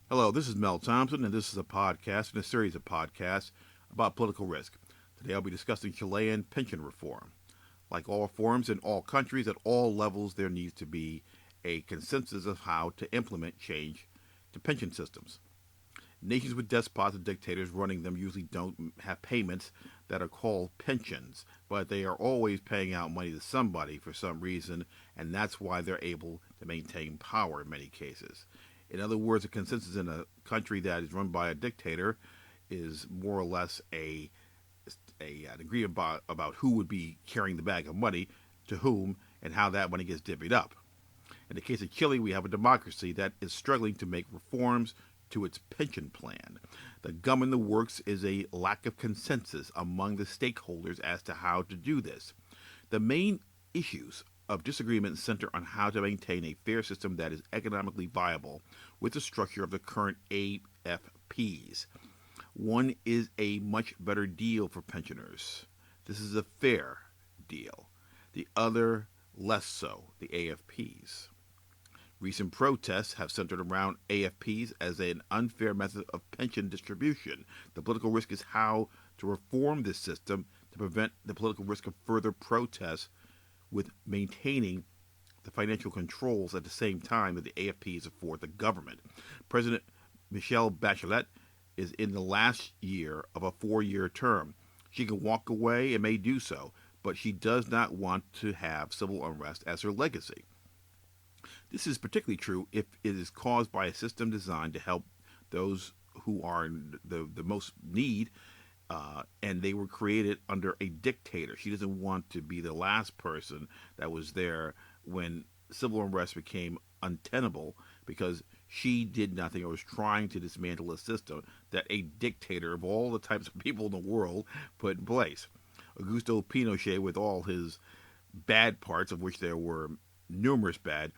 Hello, this is Mel Thompson, and this is a podcast in a series of podcasts about political risk. Today I'll be discussing Chilean pension reform. Like all reforms in all countries at all levels, there needs to be a consensus of how to implement change to pension systems. Nations with despots and dictators running them usually don't have payments that are called pensions, but they are always paying out money to somebody for some reason, and that's why they're able to maintain power in many cases. In other words, a consensus in a country that is run by a dictator is more or less an agreement about who would be carrying the bag of money to whom and how that money gets divvied up. In the case of Chile, we have a democracy that is struggling to make reforms to its pension plan. The gum in the works is a lack of consensus among the stakeholders as to how to do this. The main issues of disagreement center on how to maintain a fair system that is economically viable with the structure of the current AFPs. One is a much better deal for pensioners. This is a fair deal. The other, less so, the AFPs. Recent protests have centered around AFPs as an unfair method of pension distribution. The political risk is how to reform this system to prevent the political risk of further protests with maintaining the financial controls at the same time that the AFPs afford the government. President Michelle Bachelet is in the last year of a 4-year term. She can walk away and may do so, but she does not want to have civil unrest as her legacy. This is particularly true if it is caused by a system designed to help those who are in the most need, and they were created under a dictator. She doesn't want to be the last person that was there when civil unrest became untenable because she did nothing or was trying to dismantle a system that a dictator of all the types of people in the world put in place. Augusto Pinochet, with all his bad parts, of which there were numerous bad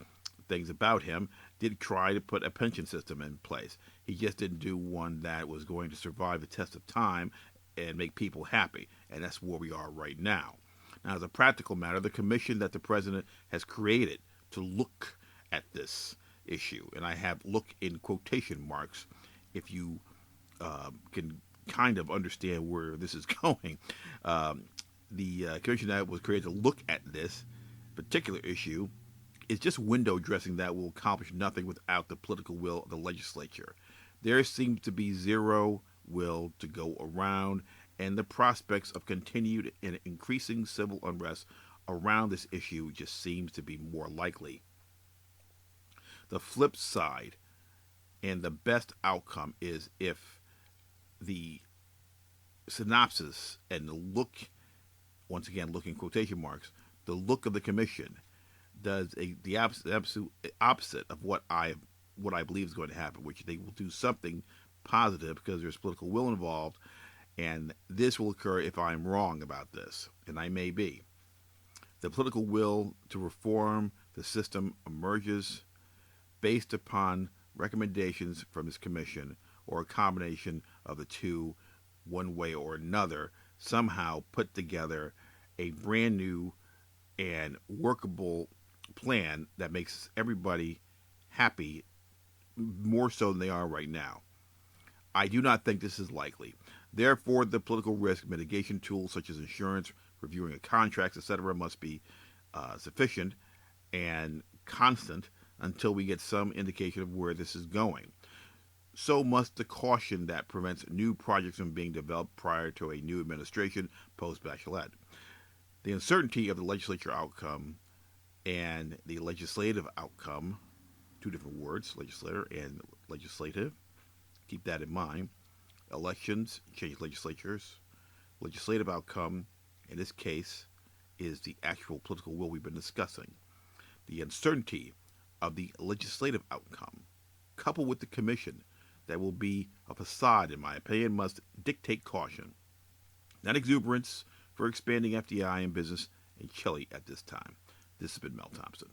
things about him, did try to put a pension system in place. He just didn't do one that was going to survive the test of time and make people happy. And that's where we are right now. Now, as a practical matter, the commission that the president has created to look at this issue, and I have look in quotation marks if you can kind of understand where this is going. The commission that was created to look at this particular issue is just window dressing that will accomplish nothing without the political will of the legislature. There seems to be zero will to go around, and the prospects of continued and increasing civil unrest around this issue just seems to be more likely. The flip side and the best outcome is if the synopsis and the look, once again, look in quotation marks, the look of the commission does the absolute opposite of what I believe is going to happen, which they will do something positive because there's political will involved, and this will occur if I'm wrong about this, and I may be. The political will to reform the system emerges based upon recommendations from this commission or a combination of the two, one way or another, somehow put together a brand new and workable plan that makes everybody happy more so than they are right now. I do not think this is likely. Therefore, the political risk mitigation tools such as insurance, reviewing of contracts, etc., must be sufficient and constant until we get some indication of where this is going. So must the caution that prevents new projects from being developed prior to a new administration post Bachelet. The uncertainty of the legislature outcome and the legislative outcome, two different words, legislator and legislative, keep that in mind. Elections change legislatures. Legislative outcome, in this case, is the actual political will we've been discussing. The uncertainty of the legislative outcome, coupled with the commission that will be a facade, in my opinion, must dictate caution, not exuberance, for expanding FDI and business in Chile at this time. This has been Mel Thompson.